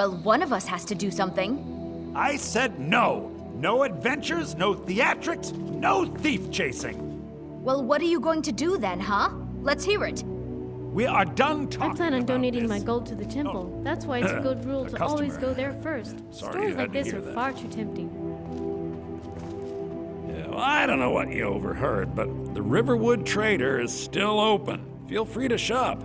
Well, one of us has to do something. I said no. No adventures, no theatrics, no thief chasing. Well, what are you going to do then, huh? Let's hear it. We are done talking I plan on about donating this. my gold to the temple. That's why it's a good rule to always customer. go there first. Sorry Stories you like had to this hear are that. far too tempting. Yeah, well, I don't know what you overheard, but the Riverwood Trader is still open. Feel free to shop.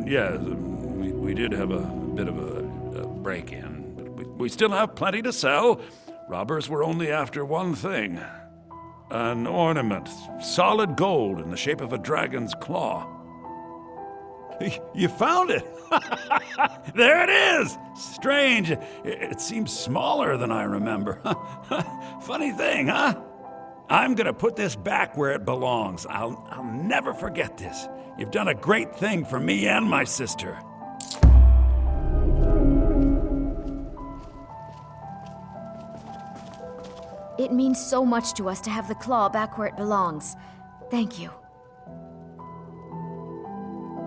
Yeah, we did have a bit of a break-in, but we still have plenty to sell. Robbers were only after one thing. An ornament, solid gold in the shape of a dragon's claw. You found it! There it is! Strange. It seems smaller than I remember. Funny thing, huh? I'm gonna put this back where it belongs. I'll never forget this. You've done a great thing for me and my sister. It means so much to us to have the claw back where it belongs. Thank you.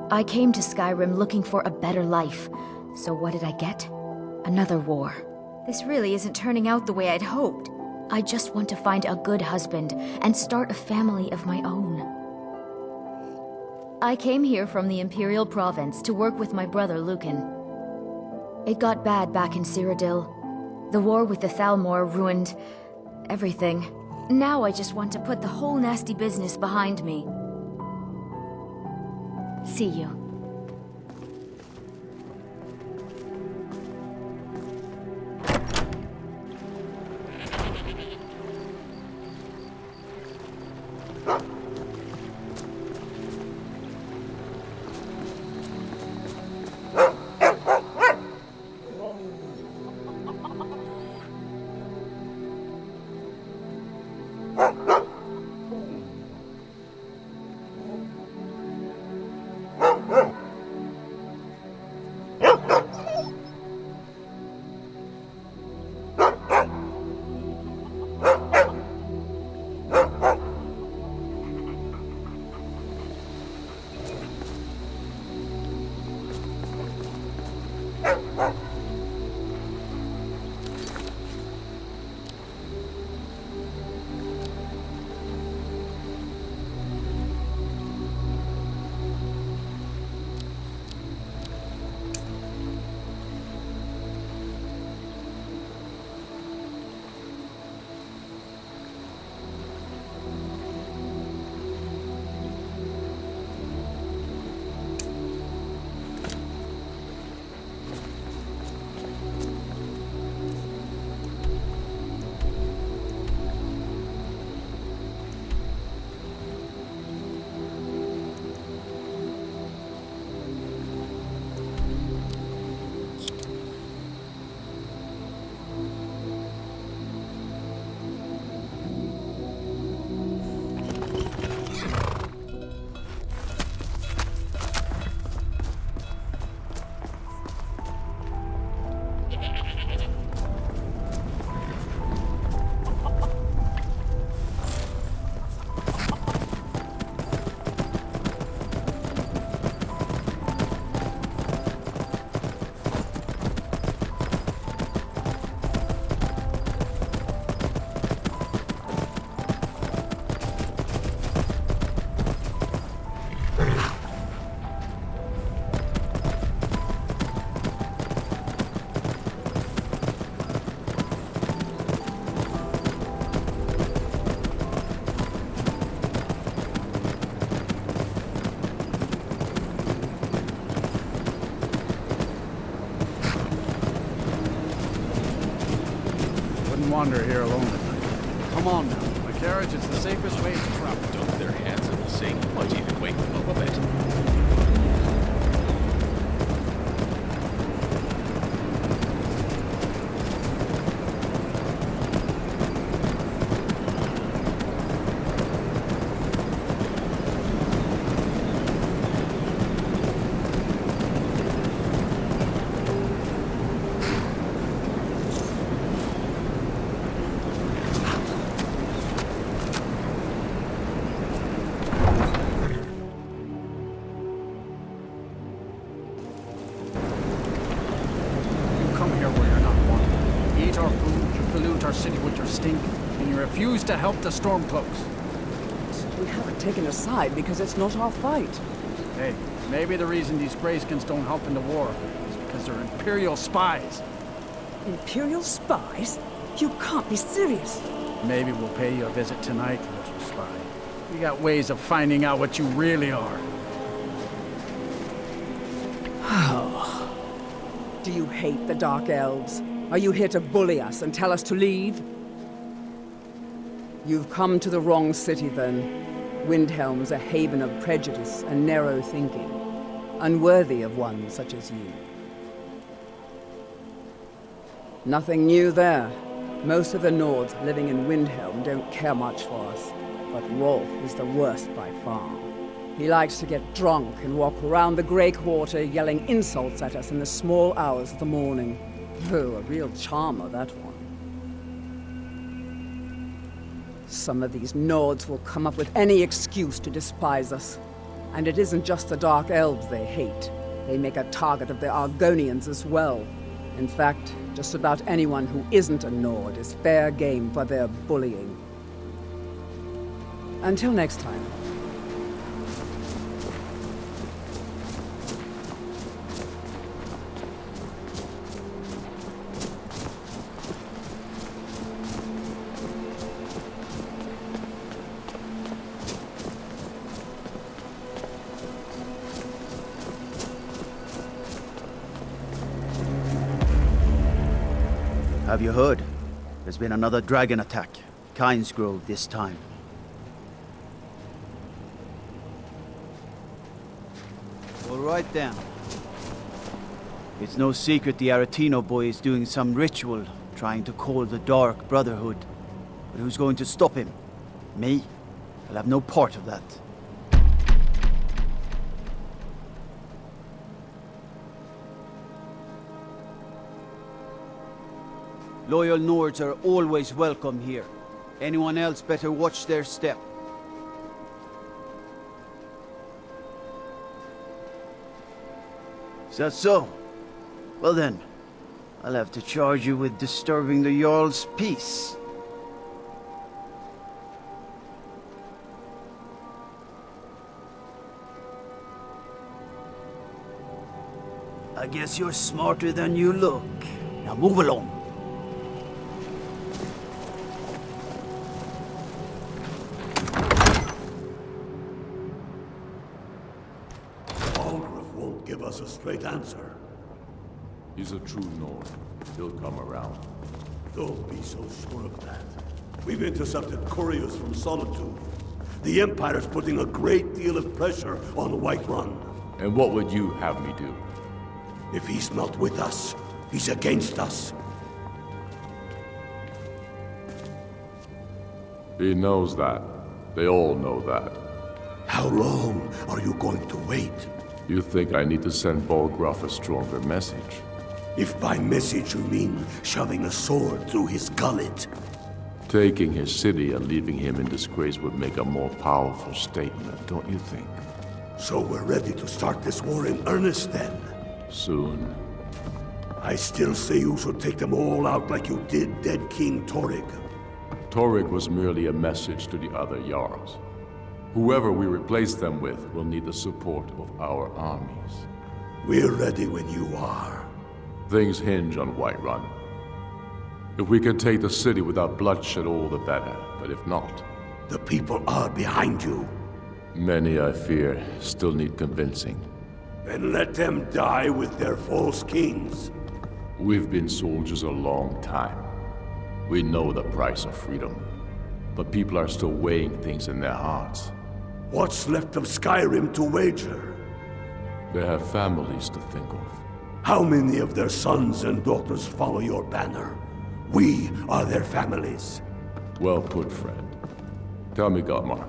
I came to Skyrim looking for a better life. So what did I get? Another war. This really isn't turning out the way I'd hoped. I just want to find a good husband and start a family of my own. I came here from the Imperial Province to work with my brother Lucan. It got bad back in Cyrodiil. The war with the Thalmor ruined everything. Now I just want to put the whole nasty business behind me. See you. Wander here alone at night. Come on now. My carriage is the safest way to travel. Dunk their hands in the sink. Might even wake them up a bit. stink, and you refuse to help the Storm-cloaks. We haven't taken a side because it's not our fight. Hey, maybe the reason these Grayskins don't help in the war is because they're Imperial spies. Imperial spies? You can't be serious. Maybe we'll pay you a visit tonight, little spy. We got ways of finding out what you really are. Do you hate the Dark Elves? Are you here to bully us and tell us to leave? You've come to the wrong city, then. Windhelm's a haven of prejudice and narrow thinking, unworthy of one such as you. Nothing new there. Most of the Nords living in Windhelm don't care much for us, but Rolf is the worst by far. He likes to get drunk and walk around the Grey Quarter yelling insults at us in the small hours of the morning. Oh, a real charmer, that one. Some of these Nords will come up with any excuse to despise us. And it isn't just the Dark Elves they hate. They make a target of the Argonians as well. In fact, just about anyone who isn't a Nord is fair game for their bullying. Until next time. Have you heard? There's been another dragon attack. Kynes Grove this time. All right then. It's no secret the Aretino boy is doing some ritual, trying to call the Dark Brotherhood. But who's going to stop him? Me? I'll have no part of that. Loyal Nords are always welcome here. Anyone else better watch their step. Is that so? Well then, I'll have to charge you with disturbing the Jarl's peace. I guess you're smarter than you look. Now move along. Give us a straight answer. He's a true Nord. He'll come around. Don't be so sure of that. We've intercepted couriers from Solitude. The Empire's putting a great deal of pressure on Whiterun. And what would you have me do? If he's not with us, he's against us. He knows that. They all know that. How long are you going to wait? You think I need to send Bolgraf a stronger message? If by message you mean shoving a sword through his gullet. Taking his city and leaving him in disgrace would make a more powerful statement, don't you think? So we're ready to start this war in earnest then? Soon. I still say you should take them all out like you did dead King Torrig. Torrig was merely a message to the other Jarls. Whoever we replace them with will need the support of our armies. We're ready when you are. Things hinge on Whiterun. If we can take the city without bloodshed, all the better. But if not... The people are behind you. Many, I fear, still need convincing. Then let them die with their false kings. We've been soldiers a long time. We know the price of freedom. But people are still weighing things in their hearts. What's left of Skyrim to wager? They have families to think of. How many of their sons and daughters follow your banner? We are their families. Well put, friend. Tell me, Galmar,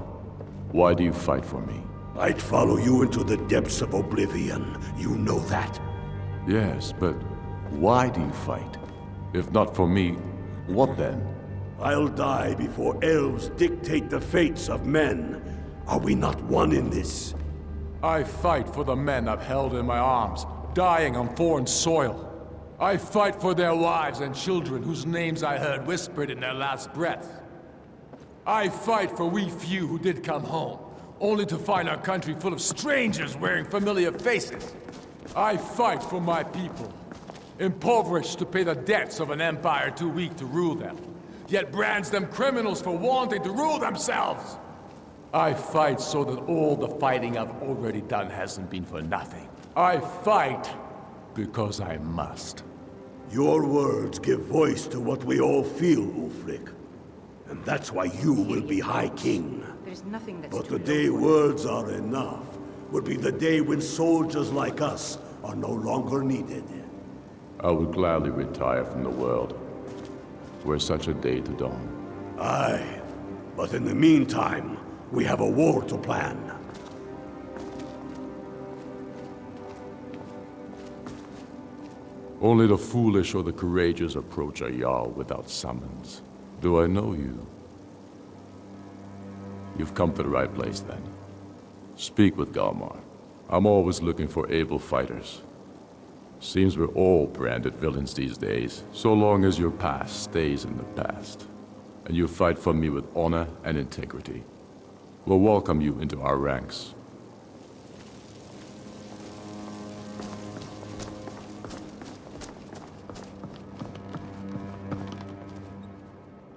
why do you fight for me? I'd follow you into the depths of oblivion. You know that. Yes, but why do you fight? If not for me, what then? I'll die before elves dictate the fates of men. Are we not one in this? I fight for the men I've held in my arms, dying on foreign soil. I fight for their wives and children whose names I heard whispered in their last breath. I fight for we few who did come home, only to find our country full of strangers wearing familiar faces. I fight for my people, impoverished to pay the debts of an empire too weak to rule them, yet brands them criminals for wanting to rule themselves. I fight so that all the fighting I've already done hasn't been for nothing. I fight because I must. Your words give voice to what we all feel, Ulfric. And that's why you will be High King. There's nothing that's But the day words are enough will be the day when soldiers like us are no longer needed. I would gladly retire from the world, were such a day to dawn. Aye, but in the meantime, we have a war to plan. Only the foolish or the courageous approach a Jarl without summons. Do I know you? You've come to the right place, then. Speak with Galmar. I'm always looking for able fighters. Seems we're all branded villains these days, so long as your past stays in the past. And you fight for me with honor and integrity. We'll welcome you into our ranks.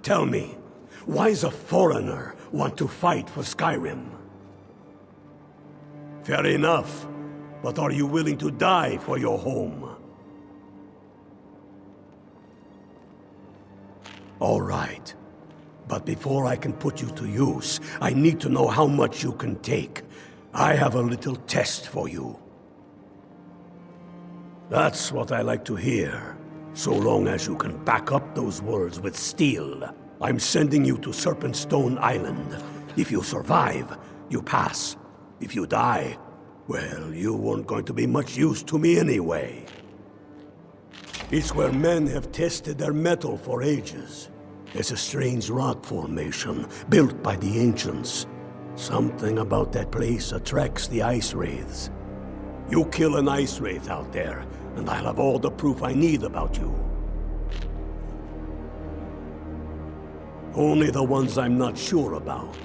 Tell me, why does a foreigner want to fight for Skyrim? Fair enough, but are you willing to die for your home? All right, but before I can put you to use, I need to know how much you can take. I have a little test for you. That's what I like to hear. So long as you can back up those words with steel. I'm sending you to Serpentstone Island. If you survive, you pass. If you die, well, you weren't going to be much use to me anyway. It's where men have tested their metal for ages. It's a strange rock formation, built by the ancients. Something about that place attracts the ice wraiths. You kill an ice wraith out there, and I'll have all the proof I need about you. Only the ones I'm not sure about.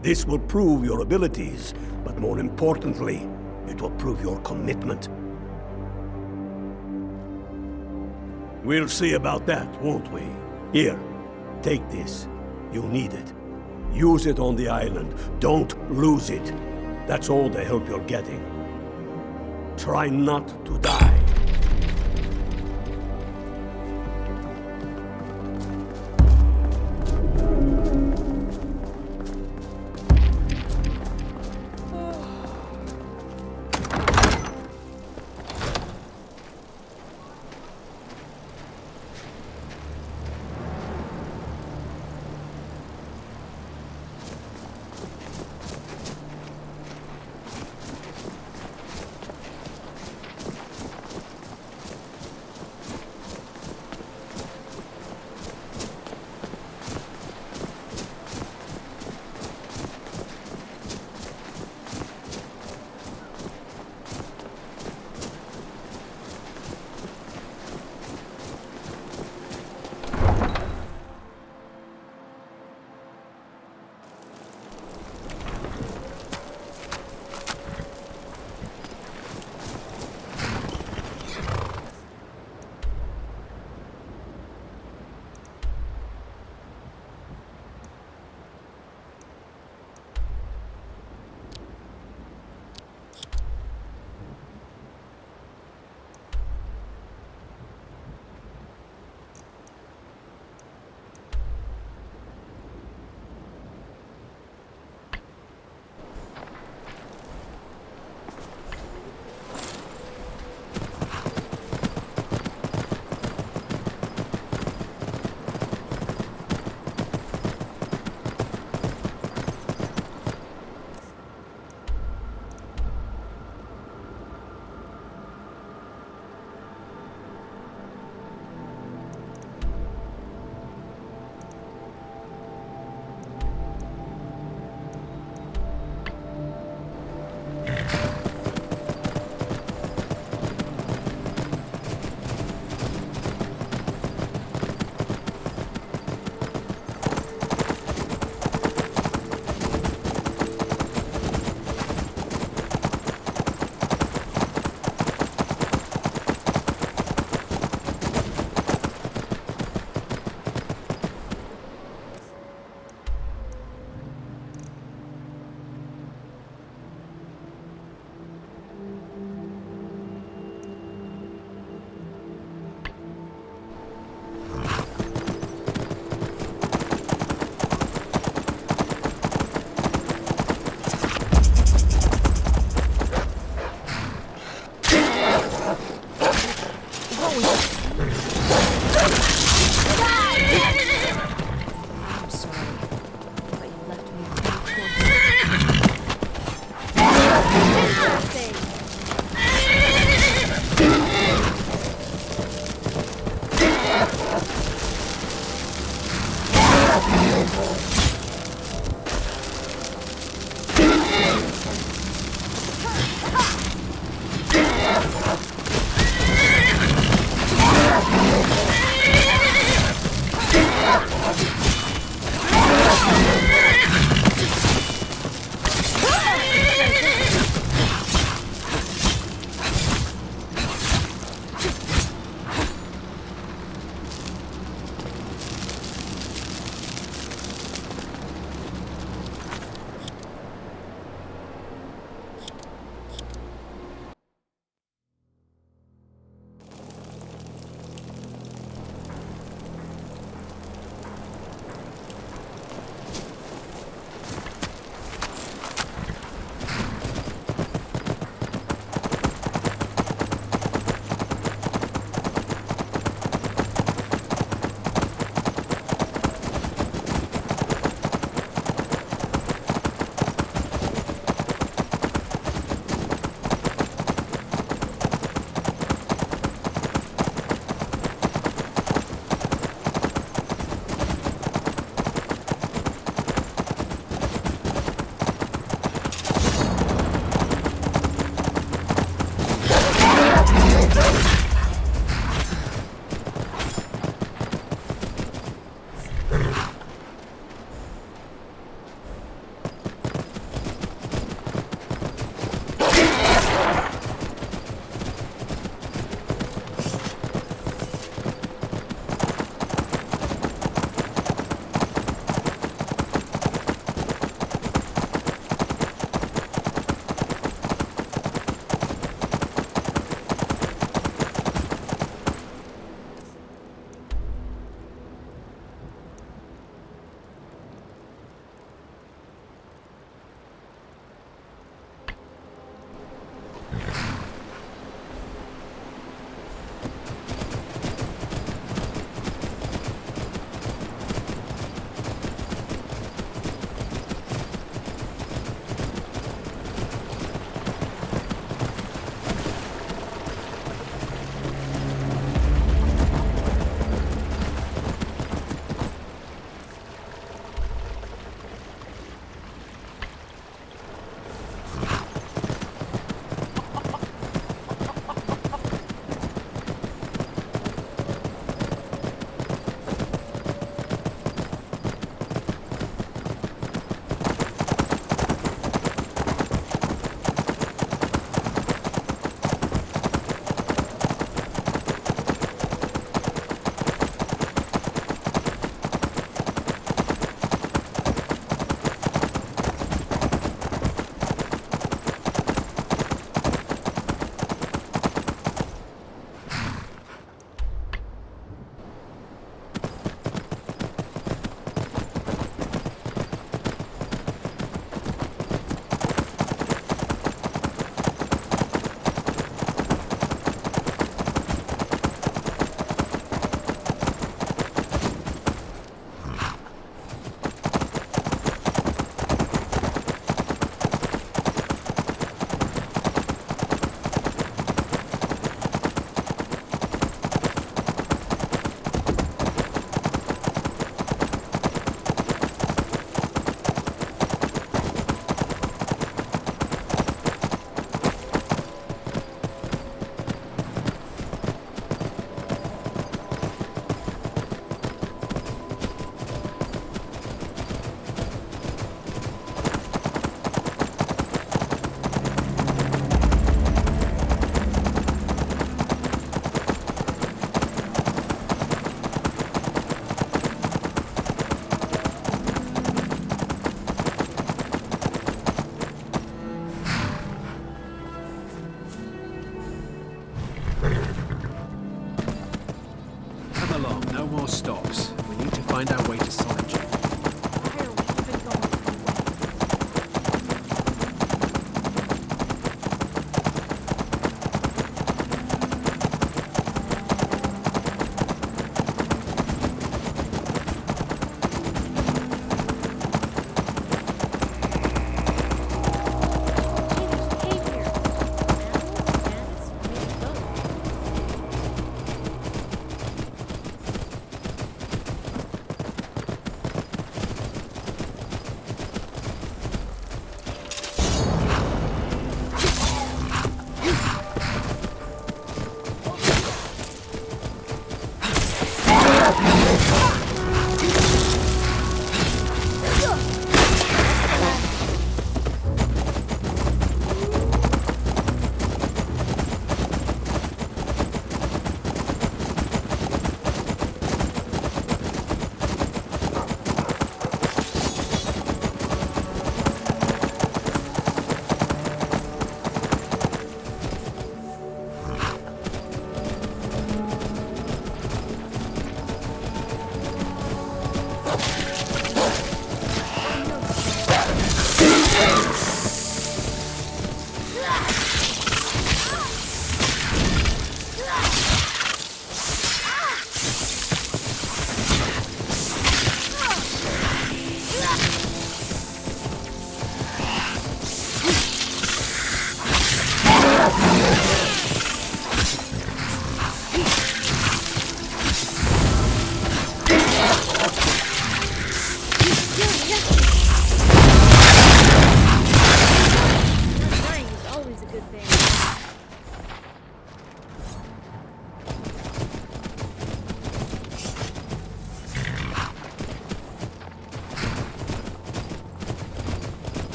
This will prove your abilities, but more importantly, it will prove your commitment. We'll see about that, won't we? Here, take this. You'll need it. Use it on the island. Don't lose it. That's all the help you're getting. Try not to die.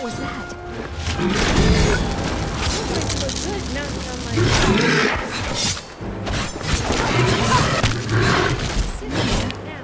was that? Good, mounted on my... Sit down now.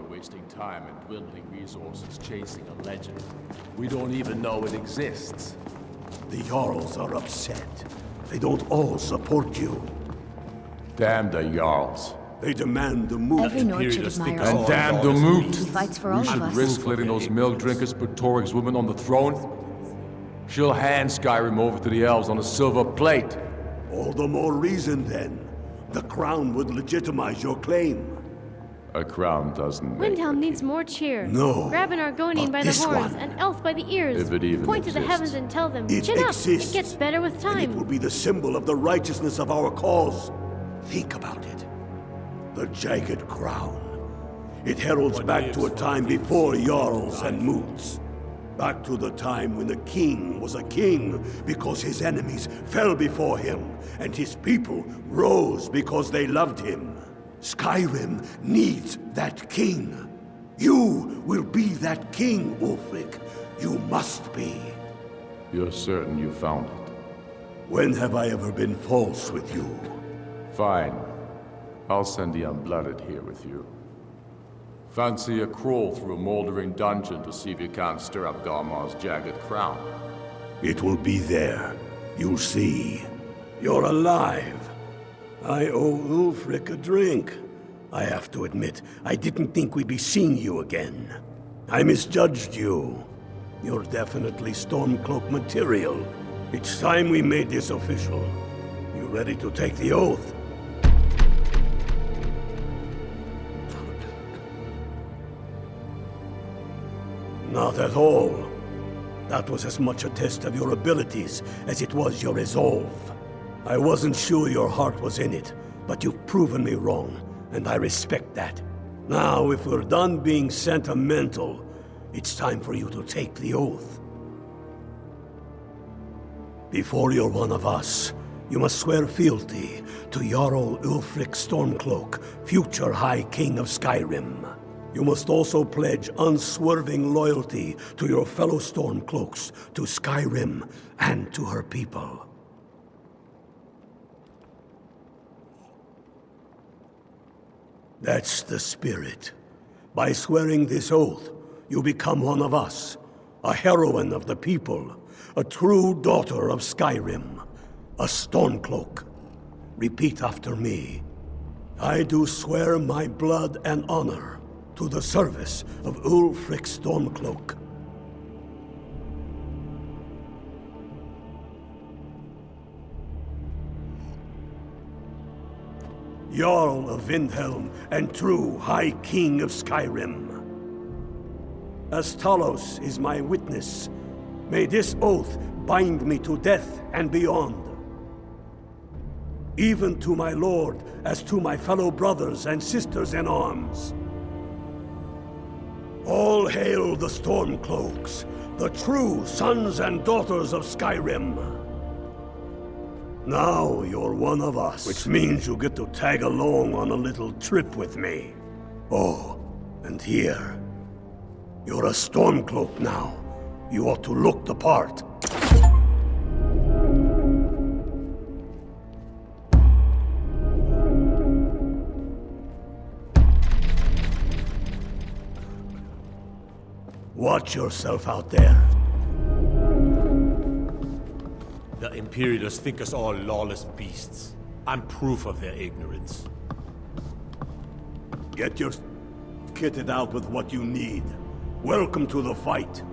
Wasting time and dwindling resources chasing a legend. We don't even know it exists. The Jarls are upset. They don't all support you. Damn the Jarls. They demand the moot. Every Nord should admire And us. damn the moot. He fights for all You of should us. risk letting those milk drinkers put Toryg's woman on the throne? She'll hand Skyrim over to the elves on a silver plate. All the more reason then. The crown would legitimize your claim. A crown doesn't make Windhelm needs more cheer. No, Grab an Argonian but by the this horns one. and Elf by the ears. If it even Point to the exists. heavens and tell them, It chin exists. up. It gets better with And it will time. be the symbol of the righteousness of our cause. Think about it. The jagged crown. It heralds back to a time before Jarls and Moots. Back to the time when the king was a king because his enemies fell before him, and his people rose because they loved him. Skyrim needs that king. You will be that king, Ulfric. You must be. You're certain you found it? When have I ever been false with you? Fine. I'll send the Unblooded here with you. Fancy a crawl through a moldering dungeon to see if you can't stir up Garmar's jagged crown. It will be there. You'll see. You're alive. I owe Ulfric a drink. I have to admit, I didn't think we'd be seeing you again. I misjudged you. You're definitely Storm-cloak material. It's time we made this official. You ready to take the oath? Not at all. That was as much a test of your abilities as it was your resolve. I wasn't sure your heart was in it, but you've proven me wrong, and I respect that. Now, if we're done being sentimental, it's time for you to take the oath. Before you're one of us, you must swear fealty to Jarl Ulfric Storm-cloak, future High King of Skyrim. You must also pledge unswerving loyalty to your fellow Storm-cloaks, to Skyrim, and to her people. That's the spirit. By swearing this oath, you become one of us, a heroine of the people, a true daughter of Skyrim, a Storm-cloak. Repeat after me. I do swear my blood and honor to the service of Ulfric Storm-cloak. Jarl of Windhelm and true High King of Skyrim. As Talos is my witness, may this oath bind me to death and beyond. Even to my lord, as to my fellow brothers and sisters in arms. All hail the Storm-cloaks, the true sons and daughters of Skyrim. Now you're one of us, which means you get to tag along on a little trip with me. Oh, and here, you're a Storm-cloak now. You ought to look the part. Watch yourself out there. The Imperialists think us all lawless beasts. I'm proof of their ignorance. Get your kitted out with what you need. Welcome to the fight.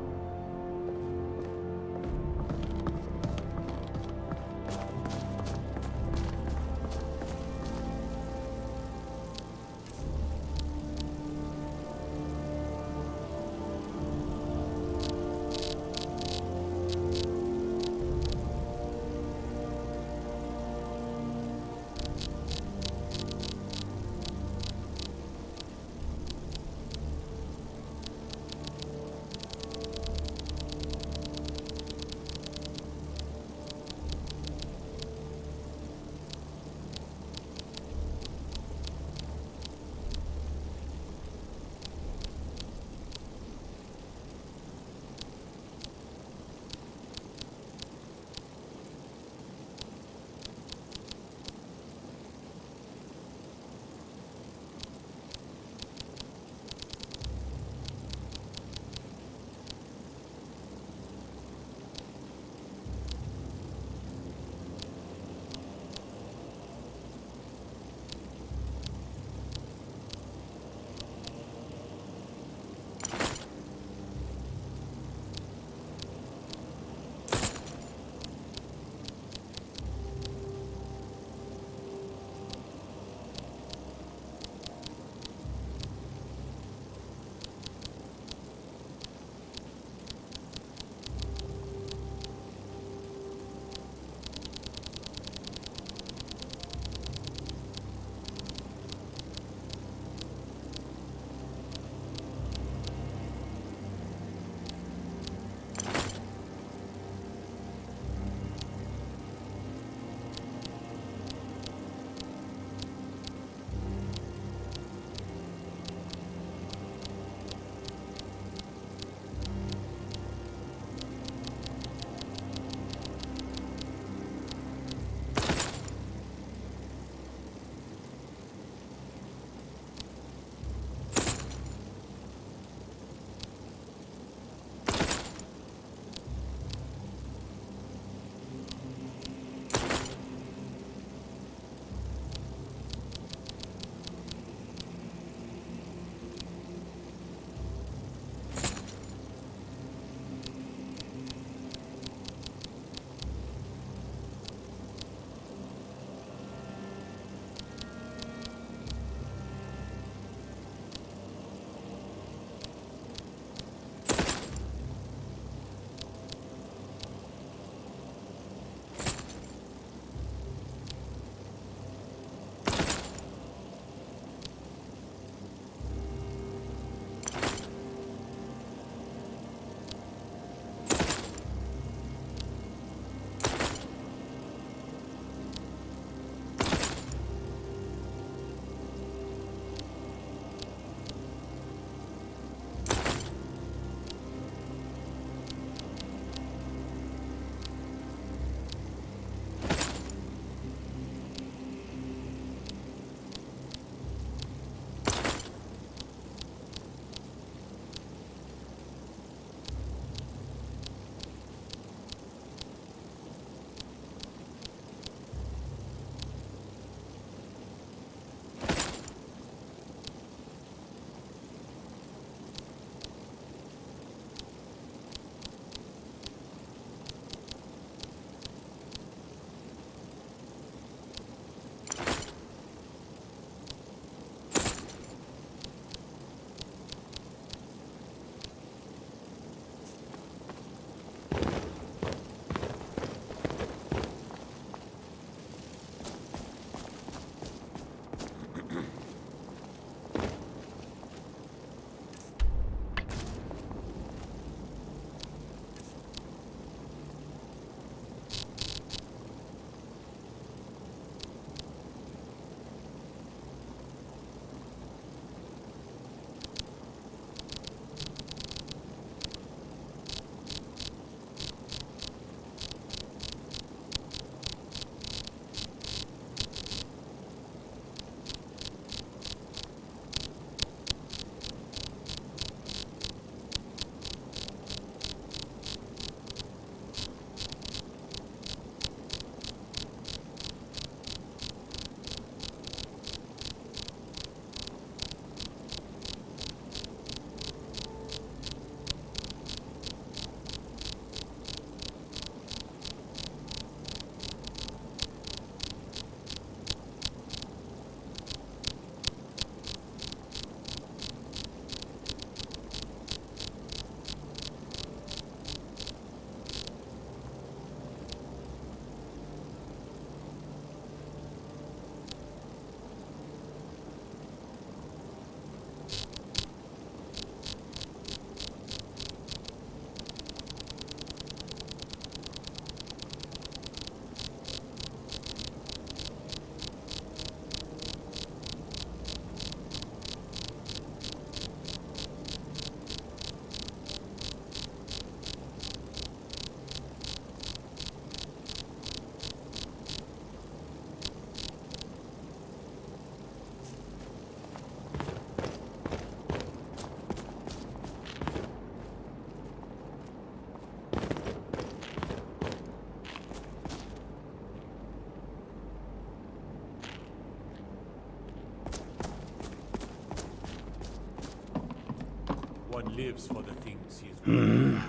lives for the things he is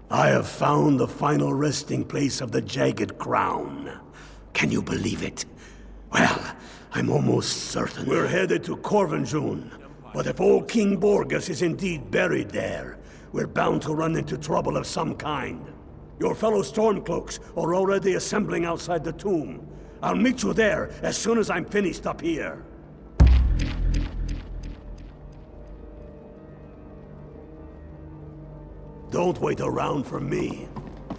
I have found the final resting place of the Jagged Crown. Can you believe it? Well, I'm almost certain. We're headed to Corvinjun. But if old King Borgus is indeed buried there, we're bound to run into trouble of some kind. Your fellow Storm-cloaks are already assembling outside the tomb. I'll meet you there as soon as I'm finished up here. Don't wait around for me.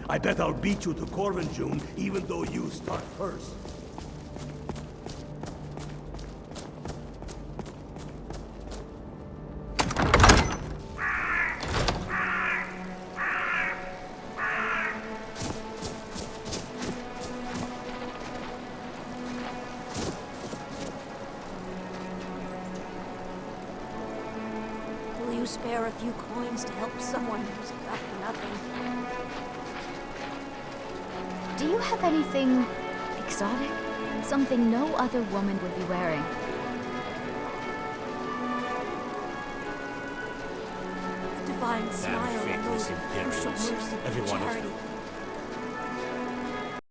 I bet I'll beat you to Corvinjun even though you start first. Will you spare a few coins to help someone who's got nothing? Do you have anything exotic? Something no other woman would be wearing? A divine smile on those who show Imperials. mercy Every and one of charity. them.